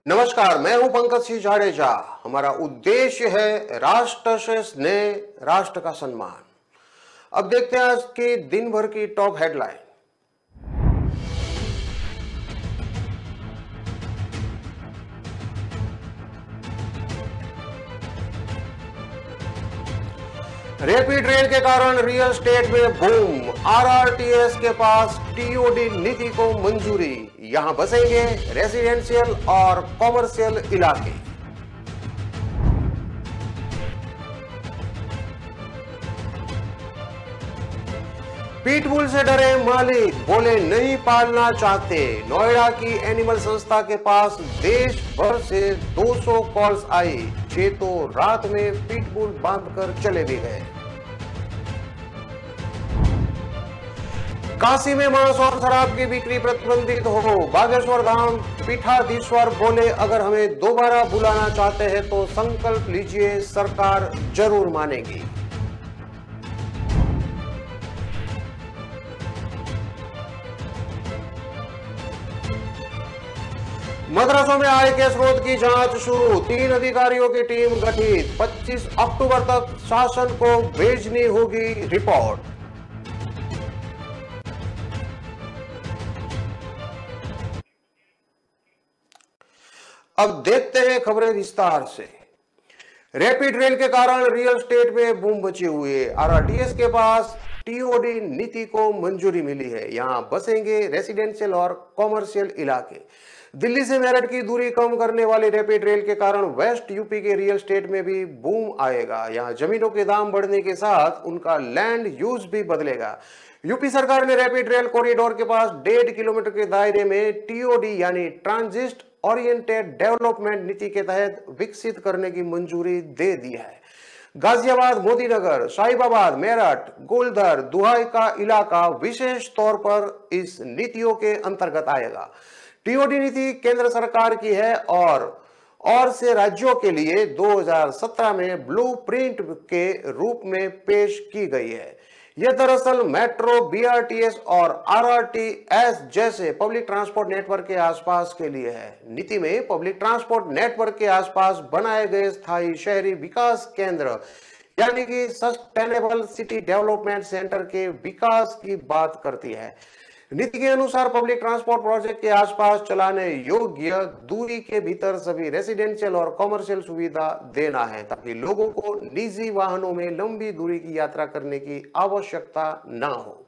नमस्कार, मैं हूं पंकज सिंह जाडेजा। हमारा उद्देश्य है राष्ट्र से स्नेह, राष्ट्र का सम्मान। अब देखते हैं आज की दिन भर की टॉप हेडलाइन। रैपिड रेल के कारण रियल एस्टेट में बूम। आरआरटीएस के पास टीओडी नीति को मंजूरी। यहां बसेंगे रेजिडेंशियल और कॉमर्शियल इलाके। पीटबुल से डरे मालिक, बोले नहीं पालना चाहते। नोएडा की एनिमल संस्था के पास देश भर से 200 कॉल्स आई। 6 तो रात में पीटबुल बांधकर चले भी गए। काशी में मांस और शराब की बिक्री प्रतिबंधित हो। बागेश्वर धाम पीठाधीश्वर बोले अगर हमें दोबारा बुलाना चाहते हैं तो संकल्प लीजिए, सरकार जरूर मानेगी। मदरसों में आय के स्रोत की जांच शुरू। 3 अधिकारियों की टीम गठित। 25 अक्टूबर तक शासन को भेजनी होगी रिपोर्ट। अब देखते हैं खबरें विस्तार से। रैपिड रेल के कारण रियल एस्टेट में बूम मची हुई है। आरआरटीएस के पास टीओडी नीति को मंजूरी मिली है। यहां बसेंगे रेसिडेंशियल और कॉमर्शियल इलाके। दिल्ली से मेरठ की दूरी कम करने वाली रैपिड रेल के कारण वेस्ट यूपी के रियल एस्टेट में भी बूम आएगा। यहां जमीनों के दाम बढ़ने के साथ उनका लैंड यूज भी बदलेगा। यूपी सरकार ने रैपिड रेल कॉरिडोर के पास 1.5 किलोमीटर के दायरे में टीओडी यानी ट्रांजिट ओरिएंटेड डेवलपमेंट नीति के तहत विकसित करने की मंजूरी दे दी है। गाजियाबाद, मोदीनगर, साहिबाबाद, मेरठ, गोलधर, दुहाई का इलाका विशेष तौर पर इस नीतियों के अंतर्गत आएगा। टीओडी नीति केंद्र सरकार की है और से राज्यों के लिए 2017 में ब्लूप्रिंट के रूप में पेश की गई है। यह दरअसल मेट्रो, बीआरटीएस और आरआरटीएस जैसे पब्लिक ट्रांसपोर्ट नेटवर्क के आसपास के लिए है। नीति में पब्लिक ट्रांसपोर्ट नेटवर्क के आसपास बनाए गए स्थायी शहरी विकास केंद्र यानी कि सस्टेनेबल सिटी डेवलपमेंट सेंटर के विकास की बात करती है। नीति के अनुसार पब्लिक ट्रांसपोर्ट प्रोजेक्ट के आसपास चलाने योग्य दूरी के भीतर सभी रेसिडेंशियल और कॉमर्शियल सुविधा देना है ताकि लोगों को निजी वाहनों में लंबी दूरी की यात्रा करने की आवश्यकता न हो।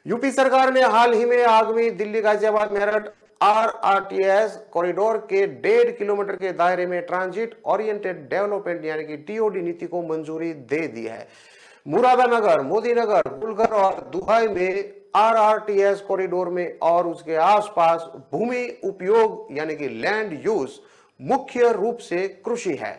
यूपी सरकार ने हाल ही में आगामी दिल्ली गाजियाबाद मेरठ आरआरटीएस कॉरिडोर के 1.5 किलोमीटर के दायरे में ट्रांजिट ओरिएंटेड डेवलपमेंट यानी कि टीओडी नीति को मंजूरी दे दी है। मुरादानगर, मोदीनगर, गुलघर और दुहाई में आरआरटीएस कॉरिडोर में और उसके आसपास भूमि उपयोग यानी कि लैंड यूज मुख्य रूप से कृषि है।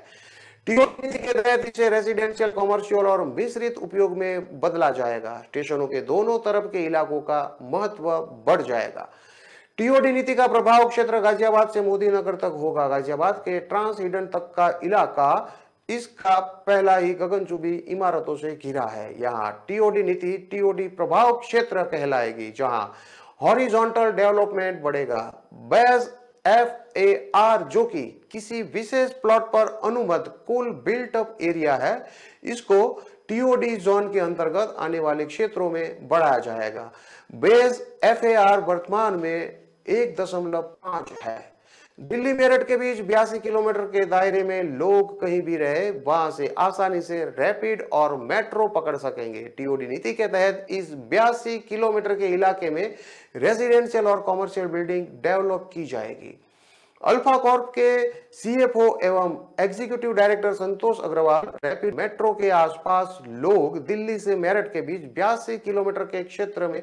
टीओडी नीति के तहत इसे रेजिडेंशियल, कॉमर्शियल और मिश्रित उपयोग में बदला जाएगा। स्टेशनों के दोनों तरफ के इलाकों का महत्व बढ़ जाएगा। टीओडी नीति का प्रभाव क्षेत्र गाजियाबाद से मोदीनगर तक होगा। गाजियाबाद के ट्रांस हिडन तक का इलाका इसका पहला ही गगनचुंबी इमारतों से घिरा है। यहाँ टीओडी नीति टीओडी प्रभाव क्षेत्र कहलाएगी, जहां हॉरिजॉन्टल डेवलपमेंट बढ़ेगा। बेस एफएआर जो कि किसी विशेष प्लॉट पर अनुमत कुल बिल्ट अप एरिया है, इसको टीओडी जोन के अंतर्गत आने वाले क्षेत्रों में बढ़ाया जाएगा। बेस एफएआर वर्तमान में 1.5 है। दिल्ली मेरठ के बीच 82 किलोमीटर के दायरे में लोग कहीं भी रहे वहां से आसानी से रैपिड और मेट्रो पकड़ सकेंगे। टीओडी नीति के तहत इस 82 किलोमीटर के इलाके में रेजिडेंशियल और कॉमर्शियल बिल्डिंग डेवलप की जाएगी। अल्फा कॉर्प के सीएफओ एवं एग्जीक्यूटिव डायरेक्टर संतोष अग्रवाल रैपिड मेट्रो के आसपास लोग दिल्ली से मेरठ के बीच 82 किलोमीटर के क्षेत्र में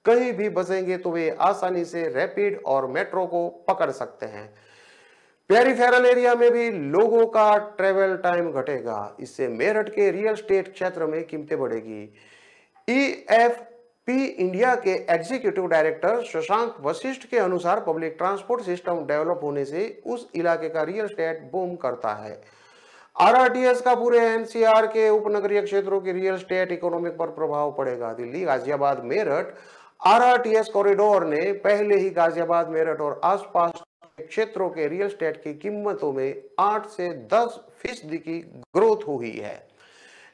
कहीं भी बसेंगे तो वे आसानी से रैपिड और मेट्रो को पकड़ सकते हैं। पेरिफेरल एरिया में भी लोगों का ट्रेवल टाइम घटेगा। इससे मेरठ के रियल एस्टेट क्षेत्र में कीमतें बढ़ेगी। ईएफपी इंडिया के एग्जीक्यूटिव डायरेक्टर शशांक वशिष्ठ के अनुसार पब्लिक ट्रांसपोर्ट सिस्टम डेवलप होने से उस इलाके का रियल एस्टेट बूम करता है। आरआरटीएस का पूरे एनसीआर के उपनगरीय क्षेत्रों की रियल एस्टेट इकोनॉमिक पर प्रभाव पड़ेगा। दिल्ली, गाजियाबाद, मेरठ आरआरटीएस कॉरिडोर ने पहले ही गाजियाबाद, मेरठ और आसपास क्षेत्रों के रियल एस्टेट की कीमतों में 8 से 10% की ग्रोथ हुई है।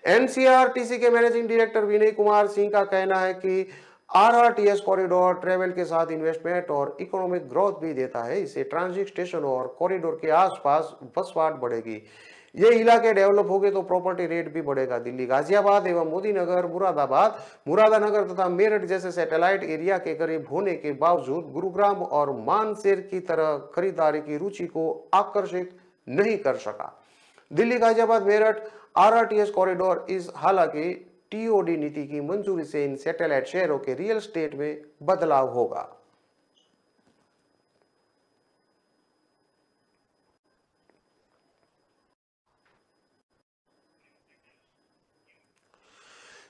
एनसीआरटीसी के मैनेजिंग डायरेक्टर विनय कुमार सिंह का कहना है कि आरआरटीएस कॉरिडोर ट्रेवल के साथ इन्वेस्टमेंट और इकोनॉमिक ग्रोथ भी देता है। इससे ट्रांजिट स्टेशन और कॉरिडोर के आसपास बसवाट बढ़ेगी। ये इलाके डेवलप हो गए तो प्रॉपर्टी रेट भी बढ़ेगा। दिल्ली, गाजियाबाद एवं मोदीनगर, मुरादानगर तथा मेरठ जैसे सैटेलाइट एरिया के करीब होने के बावजूद गुरुग्राम और मानसेर की तरह खरीदारी की रुचि को आकर्षित नहीं कर सका। दिल्ली, गाजियाबाद, मेरठ आरआरटीएस कॉरिडोर इस हालांकि टीओडी नीति की मंजूरी से इन सैटेलाइट शहरों के रियल एस्टेट में बदलाव होगा।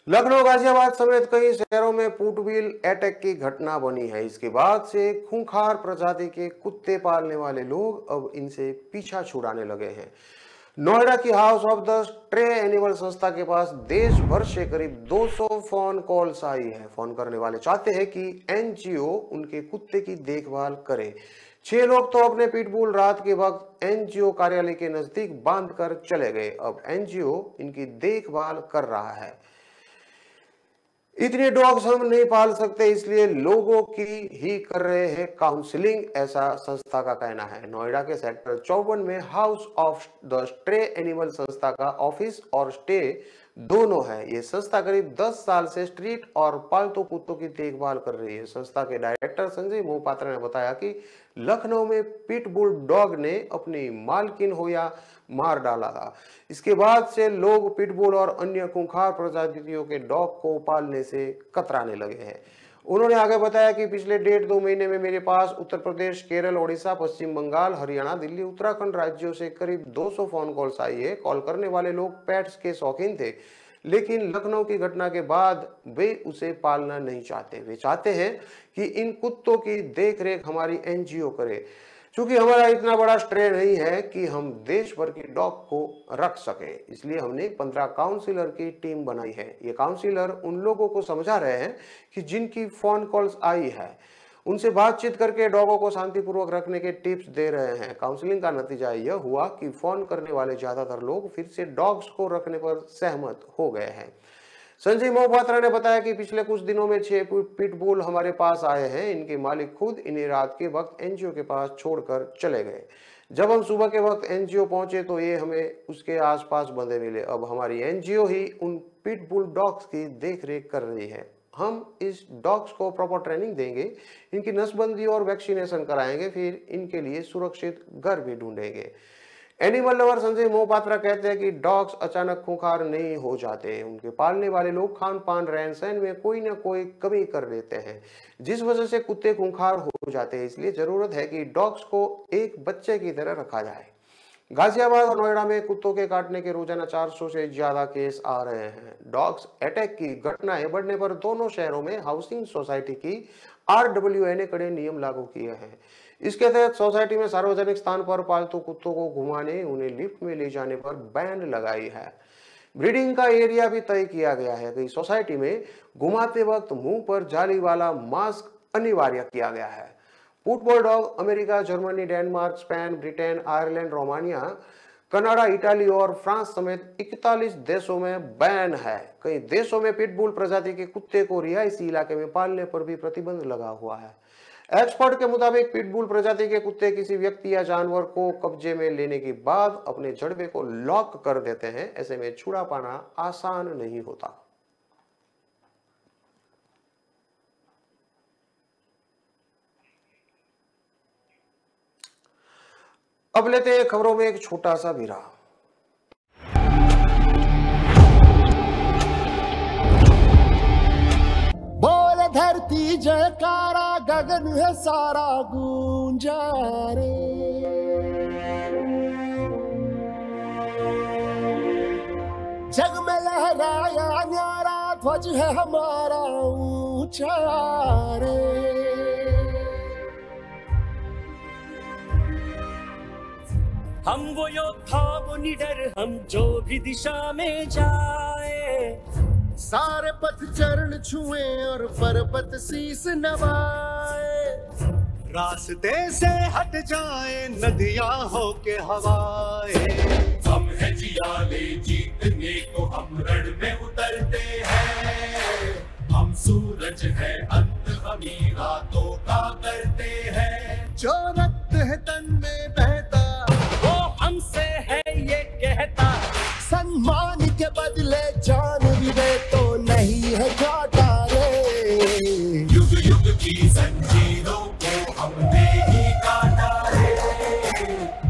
लखनऊ, गाजियाबाद समेत कई शहरों में पुटबिल अटैक की घटना बनी है। इसके बाद से खूंखार प्रजाति के कुत्ते पालने वाले लोग अब इनसे पीछा छुड़ाने लगे हैं। नोएडा की house of the stray animal संस्था के पास देश भर से करीब 200 फोन कॉल्स आई है। फोन करने वाले चाहते हैं कि एनजीओ उनके कुत्ते की देखभाल करे। 6 लोग तो अपने पिटबुल रात के वक्त एनजीओ कार्यालय के नजदीक बांधकर चले गए। अब एनजीओ इनकी देखभाल कर रहा है। इतने डॉग्स हम नहीं पाल सकते, इसलिए लोगों की ही कर रहे हैं काउंसलिंग, ऐसा संस्था का कहना है। नोएडा के सेक्टर 54 में house of the stray animal संस्था का ऑफिस और स्टे दोनों है। ये संस्था करीब 10 साल से स्ट्रीट और पालतू कुत्तों की देखभाल कर रही है। संस्था के डायरेक्टर संजय मोहपात्रा ने बताया कि लखनऊ में पिटबुल डॉग ने अपनी मालकिन होया मार डाला था। इसके बाद से लोग पिटबुल और अन्य खूंखार प्रजातियों के डॉग को पालने से कतराने लगे हैं। उन्होंने आगे बताया कि पिछले 1.5-2 महीने में मेरे पास उत्तर प्रदेश, केरल, ओडिशा, पश्चिम बंगाल, हरियाणा, दिल्ली, उत्तराखंड राज्यों से करीब 200 फोन कॉल्स आई है। कॉल करने वाले लोग पेट्स के शौकीन थे, लेकिन लखनऊ की घटना के बाद वे उसे पालना नहीं चाहते। वे चाहते हैं कि इन कुत्तों की देखरेख हमारी एनजीओ करे। चूंकि हमारा इतना बड़ा स्ट्रे नहीं है कि हम देश भर के डॉग को रख सके, इसलिए हमने 15 काउंसिलर की टीम बनाई है। ये काउंसिलर उन लोगों को समझा रहे हैं कि जिनकी फोन कॉल्स आई है, उनसे बातचीत करके डॉगों को शांतिपूर्वक रखने के टिप्स दे रहे हैं। काउंसलिंग का नतीजा यह हुआ कि फोन करने वाले ज्यादातर लोग फिर से डॉग्स को रखने पर सहमत हो गए हैं। संजय मोहपात्रा ने बताया कि पिछले कुछ दिनों में 6 पिटबुल हमारे पास आए हैं। इनके मालिक खुद इन्हें रात के वक्त एनजीओ के पास छोड़कर चले गए। जब हम सुबह के वक्त एनजीओ पहुंचे तो ये हमें उसके आसपास बंधे मिले। अब हमारी एनजीओ ही उन पिटबुल डॉग्स की देखरेख कर रही है। हम इस डॉग्स को प्रॉपर ट्रेनिंग देंगे, इनकी नसबंदी और वैक्सीनेशन कराएंगे, फिर इनके लिए सुरक्षित घर भी ढूंढेंगे। एनिमल लवर संजय मोहपात्रा कहते हैं कि डॉग्स अचानक खूंखार नहीं हो जाते। उनके पालने वाले लोग खान पान, रहन सहन में कोई ना कोई कमी कर देते हैं, जिस वजह से कुत्ते खूंखार हो जाते हैं। इसलिए जरूरत है कि डॉग्स को एक बच्चे की तरह रखा जाए। गाजियाबाद और नोएडा में कुत्तों के काटने के रोजाना 400 से ज्यादा केस आ रहे हैं। डॉग्स अटैक की घटनाएं बढ़ने पर दोनों शहरों में हाउसिंग सोसाइटी की आरडब्ल्यूए ने कड़े नियम लागू किए हैं। इसके तहत सोसाइटी में सार्वजनिक स्थान पर पालतू कुत्तों को घुमाने, उन्हें लिफ्ट में ले जाने पर बैन लगाई है। ब्रीडिंग का एरिया भी तय किया गया है। कई सोसाइटी में घुमाते वक्त मुंह पर जाली वाला मास्क अनिवार्य किया गया है। Pitbull dog America, Germany, Denmark, Spain, Britain, Ireland, Romania, Canada, Italy और फ्रांस समेत 41 देशों में बैन है। कई देशों में पिटबुल प्रजाति के कुत्ते को रिहायशी इलाके में पालने पर भी प्रतिबंध लगा हुआ है। एक्सपर्ट के मुताबिक पिटबुल प्रजाति के कुत्ते किसी व्यक्ति या जानवर को कब्जे में लेने के बाद अपने जड़वे को लॉक कर देते हैं। ऐसे में छुड़ा पाना आसान नहीं होता। अब लेते हैं खबरों में एक छोटा सा विराम। बोल धरती जयकारा, गगन है सारा गूंजा रे। जग में लहराया न्यारा ध्वज है हमारा ऊंचा रे। हम वो योद्धा वो निडर, हम जो भी दिशा में जाए, सारे पथ चरण छुए और पर्वत शीस नवाए। रास्ते से हट जाए नदियां हो के हवाएं। हम है जियाले जीतने को, हम रण में उतरते हैं। हम सूरज है अंत, हमी रातों का करते हैं। जो रक्त है तन में बहता, वो हमसे है ये कहता। सम्मान के बदले जान भी दे तो नहीं है घाटा रे। युग युग की जंजीरों को हमने ही काटा है।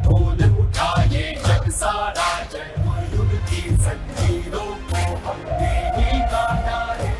बोल उठा ये जग सारा, जय हो युग की जंजीरों को हमने ही काटा है।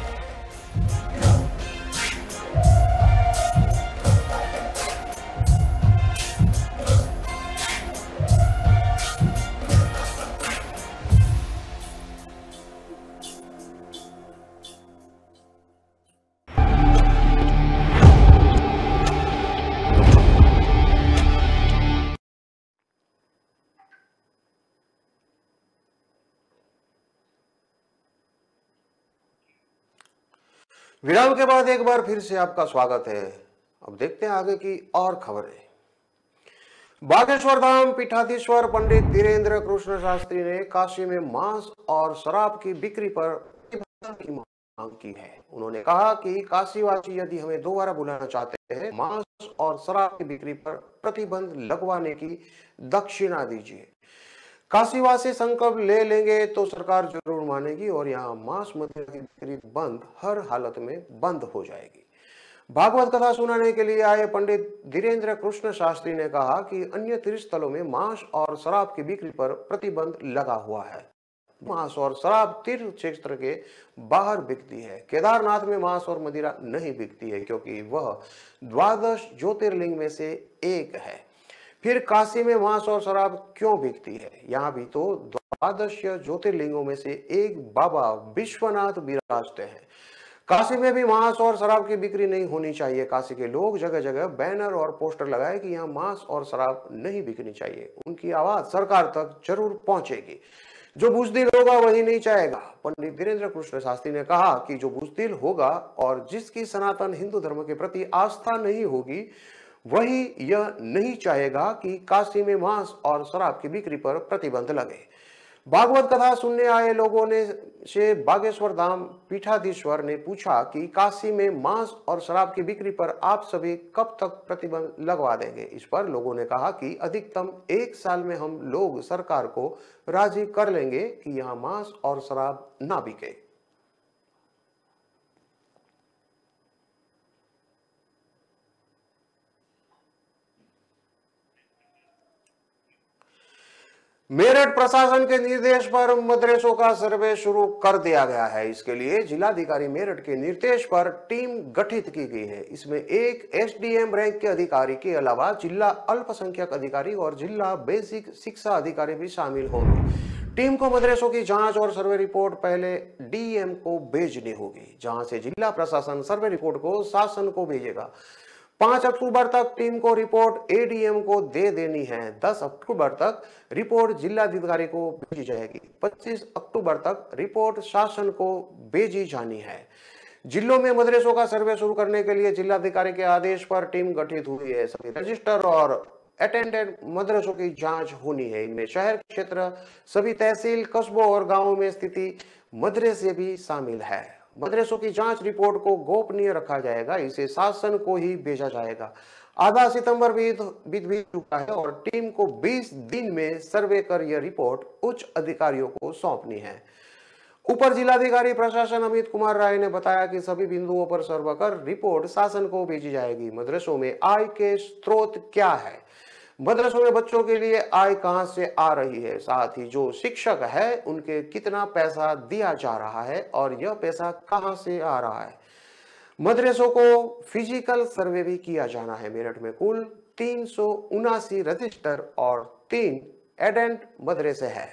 विराम के बाद एक बार फिर से आपका स्वागत है। अब देखते हैं आगे की और खबरें। बागेश्वर धाम पीठाधीश्वर पंडित धीरेन्द्र कृष्ण शास्त्री ने काशी में मांस और शराब की बिक्री पर प्रतिबंध की मांग की है। उन्होंने कहा कि काशीवासी यदि हमें दोबारा बुलाना चाहते हैं, मांस और शराब की बिक्री पर प्रतिबंध लगवाने की दक्षिणा दीजिए। काशीवासी संकल्प ले लेंगे तो सरकार जरूर मानेगी और यहाँ मांस मदिरा की बिक्री बंद, हर हालत में बंद हो जाएगी। भागवत कथा सुनाने के लिए आए पंडित धीरेन्द्र कृष्ण शास्त्री ने कहा कि अन्य तीर्थस्थलों में मांस और शराब की बिक्री पर प्रतिबंध लगा हुआ है। मांस और शराब तीर्थ क्षेत्र के बाहर बिकती है। केदारनाथ में मांस और मदिरा नहीं बिकती है क्योंकि वह 12 ज्योतिर्लिंग में से एक है। फिर काशी में मांस और शराब क्यों बिकती है? यहाँ भी तो 12 ज्योतिर्लिंगों में से एक बाबा विश्वनाथ विराजते हैं। काशी में भी मांस और शराब की बिक्री नहीं होनी चाहिए। काशी के लोग जगह जगह बैनर और पोस्टर लगाए कि यहाँ मांस और शराब नहीं बिकनी चाहिए। उनकी आवाज सरकार तक जरूर पहुंचेगी। जो बुजदिल होगा वही नहीं चाहेगा। पंडित धीरेन्द्र कृष्ण शास्त्री ने कहा कि जो बुजदिल होगा और जिसकी सनातन हिंदू धर्म के प्रति आस्था नहीं होगी, वही यह नहीं चाहेगा कि काशी में मांस और शराब की बिक्री पर प्रतिबंध लगे। भागवत कथा सुनने आए लोगों ने से बागेश्वर धाम पीठाधीश्वर ने पूछा कि काशी में मांस और शराब की बिक्री पर आप सभी कब तक प्रतिबंध लगवा देंगे? इस पर लोगों ने कहा कि अधिकतम 1 साल में हम लोग सरकार को राजी कर लेंगे कि यहाँ मांस और शराब ना बिके। मेरठ प्रशासन के निर्देश पर मदरसों का सर्वे शुरू कर दिया गया है। इसके लिए जिलाधिकारी मेरठ के निर्देश पर टीम गठित की गई है। इसमें एक एसडीएम रैंक के अधिकारी के अलावा जिला अल्पसंख्यक अधिकारी और जिला बेसिक शिक्षा अधिकारी भी शामिल होंगे। टीम को मदरसों की जांच और सर्वे रिपोर्ट पहले डीएम को भेजनी होगी, जहां से जिला प्रशासन सर्वे रिपोर्ट को शासन को भेजेगा। 5 अक्टूबर तक टीम को रिपोर्ट एडीएम को दे देनी है। 10 अक्टूबर तक रिपोर्ट जिलाधिकारी को भेजी जाएगी। 25 अक्टूबर तक रिपोर्ट शासन को भेजी जानी है। जिलों में मदरसों का सर्वे शुरू करने के लिए जिलाधिकारी के आदेश पर टीम गठित हुई है। सभी रजिस्टर और अटेंडेंट मदरसों की जांच होनी है। इनमें शहर क्षेत्र, सभी तहसील, कस्बों और गांवों में स्थिति मदरसे भी शामिल है। मदरसों की जांच रिपोर्ट को गोपनीय रखा जाएगा। इसे शासन को ही भेजा जाएगा। आधा सितंबर बीत चुका है और टीम को 20 दिन में सर्वे कर यह रिपोर्ट उच्च अधिकारियों को सौंपनी है। उपर जिलाधिकारी प्रशासन अमित कुमार राय ने बताया कि सभी बिंदुओं पर सर्वे कर रिपोर्ट शासन को भेजी जाएगी। मदरसों में आय के स्रोत क्या है? मदरसों में बच्चों के लिए आय कहां से आ रही है? साथ ही जो शिक्षक है उनके कितना पैसा दिया जा रहा है और यह पैसा कहां से आ रहा है? मदरसों को फिजिकल सर्वे भी किया जाना है। मेरठ में कुल 379 रजिस्टर और 3 एडेंट मदरसे हैं।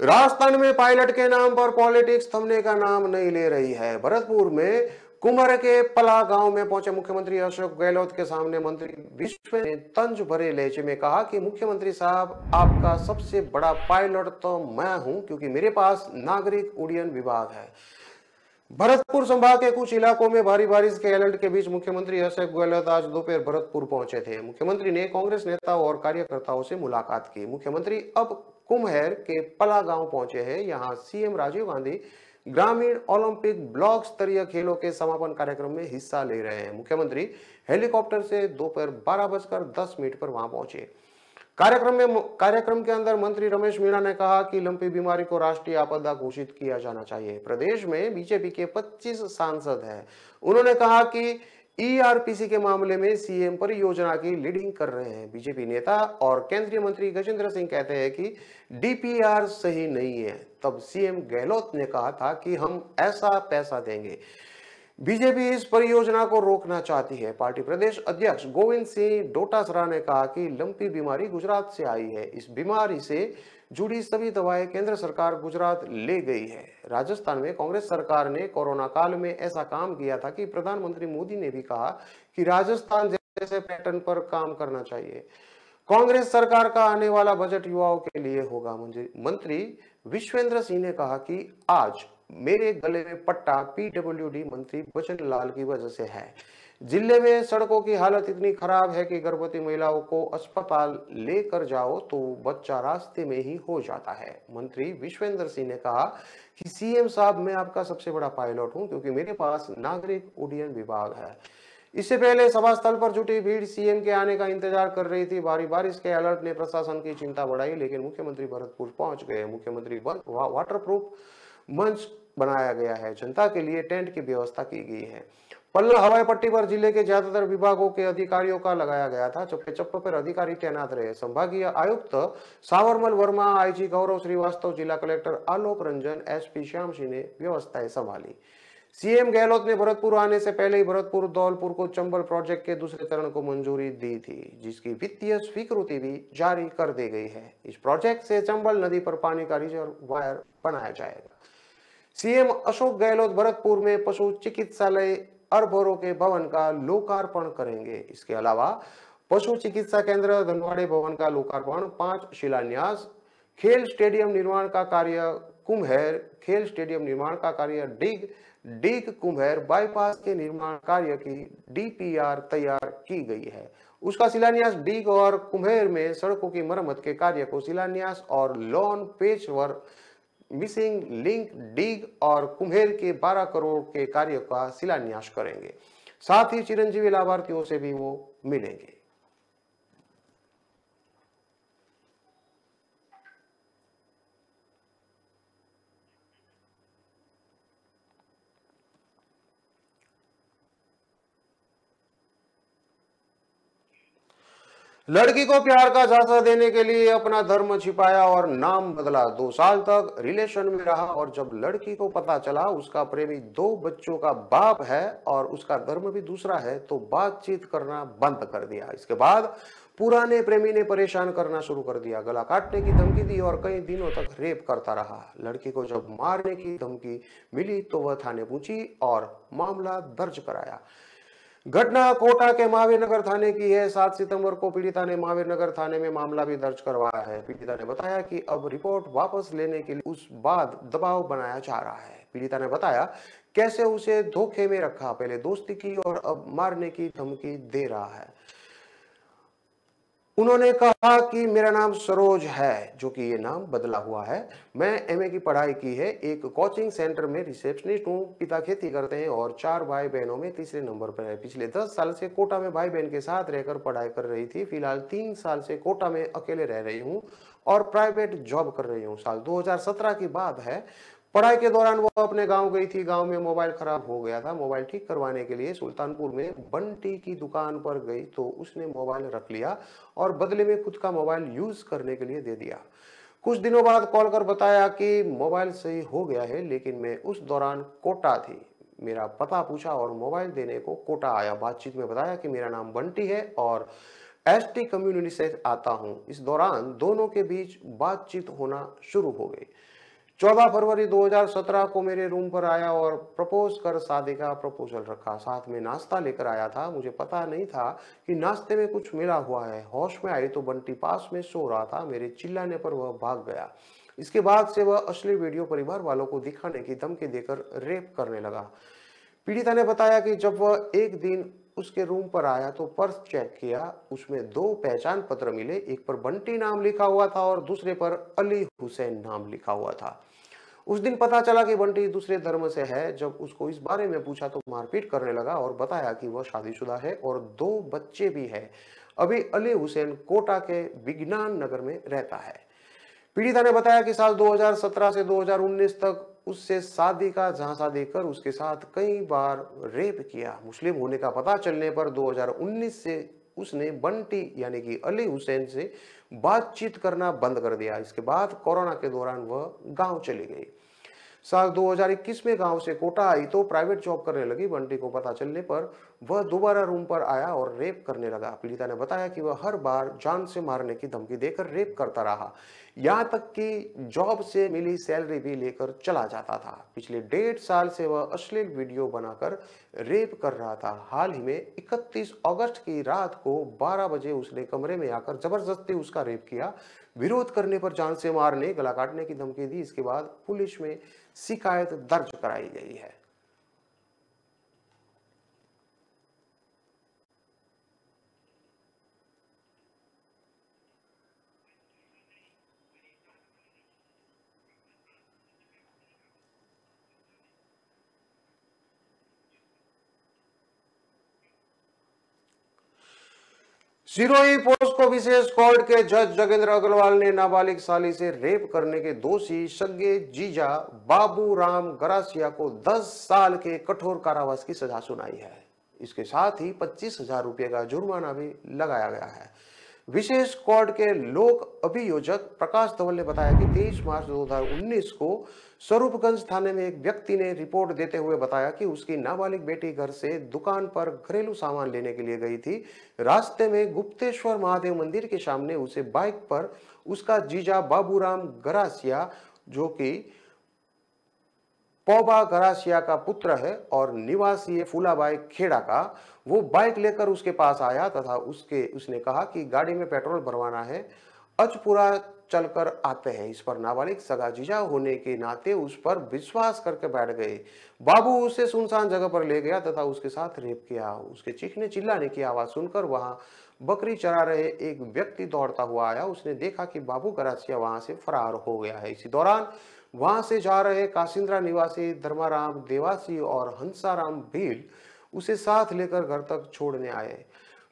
राजस्थान में पायलट के नाम पर पॉलिटिक्स थमने का नाम नहीं ले रही है। भरतपुर में कुम्हर के पला गांव में पहुंचे मुख्यमंत्री अशोक गहलोत के सामने मंत्री विश्व ने तंज भरे लहजे में कहा कि मुख्यमंत्री साहब, आपका सबसे बड़ा पायलट तो मैं हूं, क्योंकि मेरे पास नागरिक उड्डयन विभाग है। भरतपुर संभाग के कुछ इलाकों में भारी बारिश के अलर्ट के बीच मुख्यमंत्री अशोक गहलोत आज दोपहर भरतपुर पहुंचे थे। मुख्यमंत्री ने कांग्रेस नेताओं और कार्यकर्ताओं से मुलाकात की। मुख्यमंत्री अब कुम्हर के पला गांव पहुंचे हैं। यहां सीएम राजीव गांधी ग्रामीण ओलंपिक ब्लॉक स्तरीय खेलों के समापन कार्यक्रम में हिस्सा ले रहे हैं। मुख्यमंत्री हेलीकॉप्टर से दोपहर 12:10 पर वहां पहुंचे। कार्यक्रम के अंदर मंत्री रमेश मीणा ने कहा कि लंपी बीमारी को राष्ट्रीय आपदा घोषित किया जाना चाहिए। प्रदेश में बीजेपी के 25 सांसद हैं। उन्होंने कहा कि ईआरपीसी के मामले में सीएम परियोजना की लीडिंग कर रहे हैं। बीजेपी नेता और केंद्रीय मंत्री गजेंद्र सिंह कहते हैं कि डीपीआर सही नहीं है। तब सीएम गहलोत ने कहा था कि हम ऐसा पैसा देंगे। बीजेपी इस परियोजना को रोकना चाहती है। पार्टी प्रदेश अध्यक्ष गोविंद सिंह डोटासरा ने कहा कि लंपी बीमारी गुजरात से आई है। इस बीमारी से जुड़ी सभी दवाएं केंद्र सरकार गुजरात ले गई है। राजस्थान में कांग्रेस सरकार ने कोरोना काल में ऐसा काम किया था कि प्रधानमंत्री मोदी ने भी कहा कि राजस्थान जैसे पैटर्न पर काम करना चाहिए। कांग्रेस सरकार का आने वाला बजट युवाओं के लिए होगा। मंत्री विश्वेंद्र सिंह ने कहा कि आज मेरे गले में पट्टा पीडब्ल्यूडी मंत्री बचन लाल की वजह से है। जिले में सड़कों की हालत इतनी खराब है कि गर्भवती महिलाओं को अस्पताल लेकर जाओ तो बच्चा रास्ते में ही हो जाता है। मंत्री विश्वेंद्र सिंह ने कहा कि सीएम साहब, मैं आपका सबसे बड़ा पायलट हूं, क्योंकि मेरे पास नागरिक उड्डयन विभाग है। इससे पहले सभा स्थल पर जुटी भीड़ सीएम के आने का इंतजार कर रही थी। भारी बारिश के अलर्ट ने प्रशासन की चिंता बढ़ाई, लेकिन मुख्यमंत्री भरतपुर पहुंच गए। मुख्यमंत्री वाटरप्रूफ मंच बनाया गया है। जनता के लिए टेंट की व्यवस्था की गई है। पल्ला हवाई पट्टी पर जिले के ज्यादातर विभागों के अधिकारियों का लगाया गया था। चप्पे चप्पे पर अधिकारी तैनात रहे। संभागीय आयुक्त सावरमल वर्मा, आईजी गौरव श्रीवास्तव, जिला कलेक्टर आलोक रंजन, एसपी श्याम सिंह ने व्यवस्थाएं संभाली। सीएम गहलोत ने भरतपुर आने से पहले ही भरतपुर धौलपुर को चंबल प्रोजेक्ट के दूसरे चरण को मंजूरी दी थी, जिसकी वित्तीय स्वीकृति भी जारी कर दी गई है। इस प्रोजेक्ट से चंबल नदी पर पानी का रिजर्वायर बनाया जाएगा। सीएम अशोक गहलोत भरतपुर में पशु चिकित्सालय अरबोरों के भवन का लोकार्पण करेंगे। इसके अलावा पशु चिकित्सा केंद्र धनवाड़े भवन का लोकार्पण, 5 शिलान्यास, खेल स्टेडियम निर्माण का कार्य कुम्हर, खेल स्टेडियम निर्माण का कार्य डीग कुम्हर बाईपास के निर्माण कार्य की डीपीआर तैयार की गई है। उसका शिलान्यास डीग और कुम्हर में सड़कों की मरम्मत के कार्य को शिलान्यास और lawn patchwork missing link Deeg और कुम्हेर के 12 करोड़ के कार्य का शिलान्यास करेंगे। साथ ही चिरंजीवी लाभार्थियों से भी वो मिलेंगे। लड़की को प्यार का झांसा देने के लिए अपना धर्म छिपाया और नाम बदला। 2 साल तक रिलेशन में रहा और जब लड़की को पता चला उसका प्रेमी 2 बच्चों का बाप है और उसका धर्म भी दूसरा है, तो बातचीत करना बंद कर दिया। इसके बाद पुराने प्रेमी ने परेशान करना शुरू कर दिया, गला काटने की धमकी दी और कई दिनों तक रेप करता रहा। लड़की को जब मारने की धमकी मिली तो वह थाने पहुंची और मामला दर्ज कराया। घटना कोटा के महावीर नगर थाने की है। 7 सितंबर को पीड़िता ने महावीर नगर थाने में मामला भी दर्ज करवाया है। पीड़िता ने बताया कि अब रिपोर्ट वापस लेने के लिए उस बाद दबाव बनाया जा रहा है। पीड़िता ने बताया कैसे उसे धोखे में रखा, पहले दोस्ती की और अब मारने की धमकी दे रहा है। उन्होंने कहा कि मेरा नाम सरोज है, जो कि ये नाम बदला हुआ है। मैं एमए की पढ़ाई की है, एक कोचिंग सेंटर में रिसेप्शनिस्ट हूँ। पिता खेती करते हैं और 4 भाई बहनों में तीसरे नंबर पर है। पिछले 10 साल से कोटा में भाई बहन के साथ रहकर पढ़ाई कर रही थी। फिलहाल 3 साल से कोटा में अकेले रह रही हूँ और प्राइवेट जॉब कर रही हूँ। साल 2017 की बात है। पढ़ाई के दौरान वो अपने गांव गई थी। गांव में मोबाइल खराब हो गया था। मोबाइल ठीक करवाने के लिए सुल्तानपुर में बंटी की दुकान पर गई तो उसने मोबाइल रख लिया और बदले में खुद का मोबाइल यूज करने के लिए दे दिया। कुछ दिनों बाद कॉल कर बताया कि मोबाइल सही हो गया है, लेकिन मैं उस दौरान कोटा थी। मेरा पता पूछा और मोबाइल देने को कोटा आया। बातचीत में बताया कि मेरा नाम बंटी है और एसटी कम्युनिटी से आता हूँ। इस दौरान दोनों के बीच बातचीत होना शुरू हो गई। 14 फरवरी 2017 को मेरे रूम पर आया और प्रपोज कर शादी का प्रपोजल रखा। साथ में नाश्ता लेकर आया था। मुझे पता नहीं था कि नाश्ते में कुछ मिला हुआ है। होश में आई तो बंटी पास में सो रहा था। मेरे चिल्लाने पर वह भाग गया। इसके बाद से वह असली वीडियो परिवार वालों को दिखाने की धमकी देकर रेप करने लगा। पीड़िता ने बताया कि जब वह एक दिन उसके रूम पर आया तो पर्स चेक किया। उसमें 2 पहचान पत्र मिले। एक पर बंटी नाम लिखा हुआ था और दूसरे पर अली हुसैन नाम लिखा हुआ था। उस दिन पता चला कि बंटी दूसरे धर्म से है। जब उसको इस बारे में पूछा तो मारपीट करने लगा और बताया कि वह शादीशुदा है और 2 बच्चे भी हैं। अभी अली हुसैन कोटा के विज्ञान नगर में रहता है। पीड़िता ने बताया कि साल 2017 से 2019 तक उससे शादी का झांसा देकर उसके साथ कई बार रेप किया। मुस्लिम होने का पता चलने पर 2019 से उसने बंटी यानी कि अली हुसैन से बातचीत करना बंद कर दिया। इसके बाद कोरोना के दौरान वह गांव चली गई। साल 2021 में गांव से कोटा आई तो प्राइवेट जॉब करने लगी। बंटी को पता चलने पर वह दोबारा रूम पर आया और रेप करने लगा। पीड़िता ने बताया कि वह हर बार जान से मारने की धमकी देकर रेप करता रहा। यहाँ तक कि जॉब से मिली सैलरी भी लेकर चला जाता था। पिछले 1.5 साल से वह अश्लील वीडियो बनाकर रेप कर रहा था। हाल ही में 31 अगस्त की रात को 12 बजे उसने कमरे में आकर जबरदस्ती उसका रेप किया। विरोध करने पर जान से मारने, गला काटने की धमकी दी। इसके बाद पुलिस में शिकायत दर्ज कराई गई है। सिरोही पोस्को विशेष कोर्ट के जज जोगेंद्र अग्रवाल ने नाबालिग साली से रेप करने के दोषी सगे जीजा बाबू राम गरासिया को 10 साल के कठोर कारावास की सजा सुनाई है। इसके साथ ही 25,000 रुपये का जुर्माना भी लगाया गया है। विशेष कोर्ट के लोक अभियोजक प्रकाश धवल ने बताया कि 23 मार्च 2019 को स्वरूपगंज थाने में एक व्यक्ति ने रिपोर्ट देते हुए बताया कि उसकी नाबालिग बेटी घर से दुकान पर घरेलू सामान लेने के लिए गई थी। रास्ते में गुप्तेश्वर महादेव मंदिर के सामने उसे बाइक पर उसका जीजा बाबूराम गरासिया, जो कि पौबा गरासिया का पुत्र है और निवासी है फूलाबाई खेड़ा का, वो बाइक लेकर उसके पास आया तथा उसने कहा कि गाड़ी में पेट्रोल भरवाना है, अजपुरा चलकर आते हैं। इस पर नाबालिग सगा जीजा होने के नाते उस पर विश्वास करके बैठ गए। बाबू उसे सुनसान जगह पर ले गया तथा उसके साथ रेप किया। उसके चीखने चिल्लाने की आवाज सुनकर वहां बकरी चरा रहे एक व्यक्ति दौड़ता हुआ आया। उसने देखा कि बाबू गरासिया वहां से फरार हो गया है। इसी दौरान वहां से जा रहे कासिंद्रा निवासी धर्माराम देवासी और हंसाराम भील उसे साथ लेकर घर तक छोड़ने आए।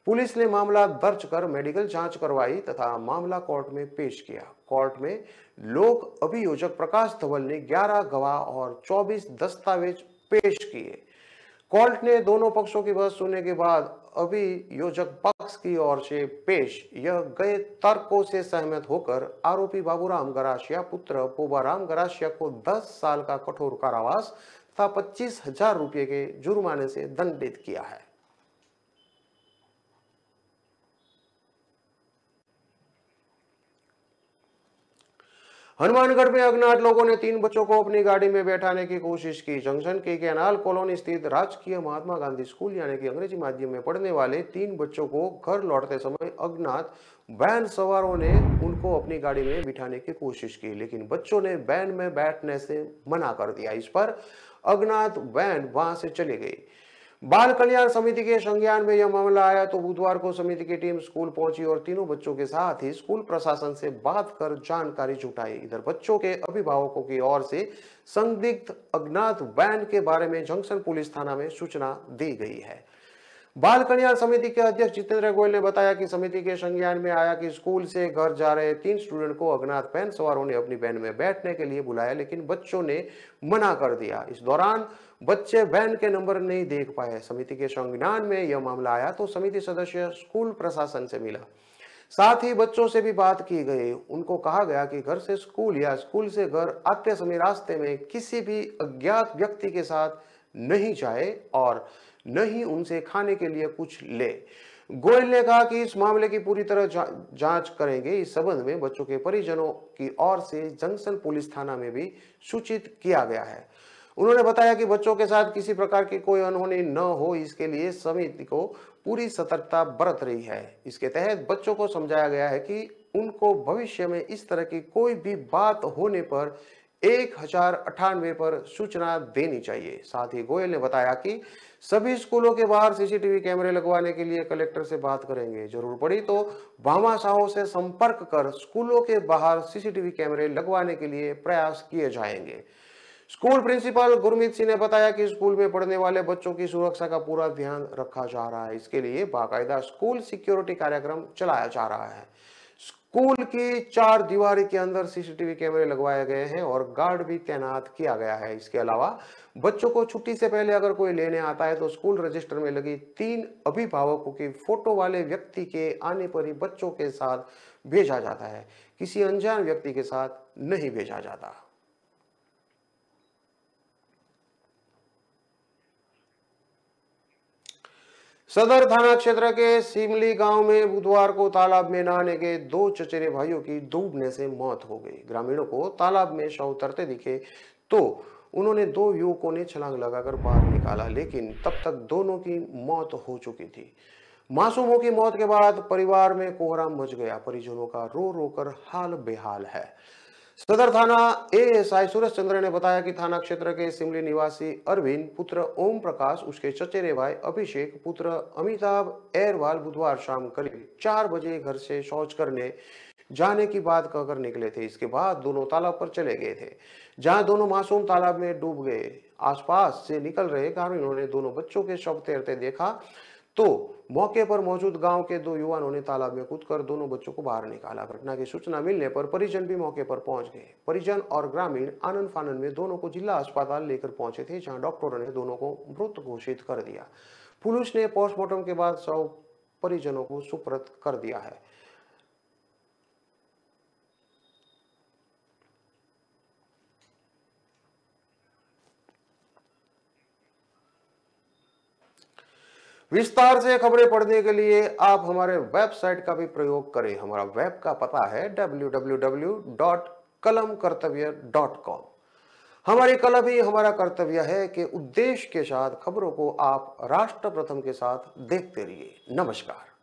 पुलिस ने मामला दर्ज कर मेडिकल जांच करवाई तथा मामला कोर्ट में पेश किया। कोर्ट में लोक अभियोजक प्रकाश धवल ने 11 गवाह और 24 दस्तावेज पेश किए। कोर्ट ने दोनों पक्षों की बहस सुनने के बाद अभियोजक पक्ष की ओर से पेश यह गए तर्कों से सहमत होकर आरोपी बाबूराम गरासिया पुत्र पोबाराम गरासिया को 10 साल का कठोर कारावास तथा 25,000 रुपये के जुर्माने से दंडित किया है। हनुमानगढ़ में अज्ञात लोगों ने 3 बच्चों को अपनी गाड़ी में बैठाने की कोशिश की। जंक्शन के कैनाल कॉलोनी स्थित राजकीय महात्मा गांधी स्कूल यानी कि अंग्रेजी माध्यम में पढ़ने वाले 3 बच्चों को घर लौटते समय अज्ञात वैन सवारों ने उनको अपनी गाड़ी में बिठाने की कोशिश की, लेकिन बच्चों ने वैन में बैठने से मना कर दिया। इस पर अज्ञात वैन वहां से चली गई। बाल कल्याण समिति के संज्ञान में यह मामला आया तो बुधवार को समिति की टीम स्कूल पहुंची और तीनों बच्चों के साथ ही स्कूल प्रशासन से बात कर जानकारी जुटाई। इधर बच्चों के अभिभावकों की ओर से संदिग्ध अज्ञात वैन के बारे में जंक्शन पुलिस थाना में सूचना दी गई है। बाल कल्याण समिति के अध्यक्ष जितेंद्र गोयल ने बताया कि समिति के संज्ञान में आया कि स्कूल से घर जा रहे 3 स्टूडेंट को अज्ञात वैन सवारों ने अपनी वैन में बैठने के लिए बुलाया, लेकिन बच्चों ने मना कर दिया। इस दौरान बच्चे वैन के नंबर नहीं देख पाए। समिति के संज्ञान में यह मामला आया तो समिति सदस्य स्कूल प्रशासन से मिला, साथ ही बच्चों से भी बात की गई। उनको कहा गया कि घर से स्कूल या स्कूल से घर आते समय रास्ते में किसी भी अज्ञात व्यक्ति के साथ नहीं जाए और न ही उनसे खाने के लिए कुछ ले। गोयल ने कहा कि इस मामले की पूरी तरह जांच करेंगे। इस संबंध में बच्चों के परिजनों की ओर से जंक्शन पुलिस थाना में भी सूचित किया गया है। उन्होंने बताया कि बच्चों के साथ किसी प्रकार की कोई अनहोनी न हो, इसके लिए समिति को पूरी सतर्कता बरत रही है। इसके तहत बच्चों को समझाया गया है कि उनको भविष्य में इस तरह की कोई भी बात होने पर 1098 पर सूचना देनी चाहिए। साथ ही गोयल ने बताया कि सभी स्कूलों के बाहर सीसीटीवी कैमरे लगवाने के लिए कलेक्टर से बात करेंगे। जरूर पड़ी तो भामाशाहों से संपर्क कर स्कूलों के बाहर सीसीटीवी कैमरे लगवाने के लिए प्रयास किए जाएंगे। स्कूल प्रिंसिपल गुरमीत सिंह ने बताया कि स्कूल में पढ़ने वाले बच्चों की सुरक्षा का पूरा ध्यान रखा जा रहा है। इसके लिए बाकायदा स्कूल सिक्योरिटी कार्यक्रम चलाया जा रहा है। स्कूल की 4 दीवारी के अंदर सीसीटीवी कैमरे लगवाए गए हैं और गार्ड भी तैनात किया गया है। इसके अलावा बच्चों को छुट्टी से पहले अगर कोई लेने आता है तो स्कूल रजिस्टर में लगी 3 अभिभावकों की फोटो वाले व्यक्ति के आने पर ही बच्चों के साथ भेजा जाता है, किसी अनजान व्यक्ति के साथ नहीं भेजा जाता। सदर थाना क्षेत्र के सिमली गांव में बुधवार को तालाब में नहाने के 2 चचेरे भाइयों की डूबने से मौत हो गई। ग्रामीणों को तालाब में शव उतरते दिखे तो उन्होंने 2 युवकों ने छलांग लगाकर बाहर निकाला, लेकिन तब तक दोनों की मौत हो चुकी थी। मासूमों की मौत के बाद परिवार में कोहराम मच गया। परिजनों का रो रो कर हाल बेहाल है। सदर थाना एएसआई सूरज चंद्र ने बताया कि थाना क्षेत्र के सिमली निवासी अरविंद पुत्र ओम प्रकाश, उसके चचेरे भाई अभिषेक पुत्र अमिताभ एरवाल बुधवार शाम करीब 4 बजे घर से शौच करने जाने की बात कहकर निकले थे। इसके बाद दोनों तालाब पर चले गए थे, जहां दोनों मासूम तालाब में डूब गए। आसपास से निकल रहे ग्रामीणों ने दोनों बच्चों के शव तैरते देखा तो मौके पर मौजूद गांव के 2 युवाओं ने तालाब में कूदकर दोनों बच्चों को बाहर निकाला। घटना की सूचना मिलने पर परिजन भी मौके पर पहुंच गए। परिजन और ग्रामीण आनंद फानंद में दोनों को जिला अस्पताल लेकर पहुंचे थे, जहां डॉक्टरों ने दोनों को मृत घोषित कर दिया। पुलिस ने पोस्टमार्टम के बाद शव परिजनों को सुपुर्द कर दिया है। विस्तार से खबरें पढ़ने के लिए आप हमारे वेबसाइट का भी प्रयोग करें। हमारा वेब का पता है www.kalamkartavya.com। हमारी कलम ही हमारा कर्तव्य है कि उद्देश्य के साथ खबरों को आप राष्ट्र प्रथम के साथ देखते रहिए। नमस्कार।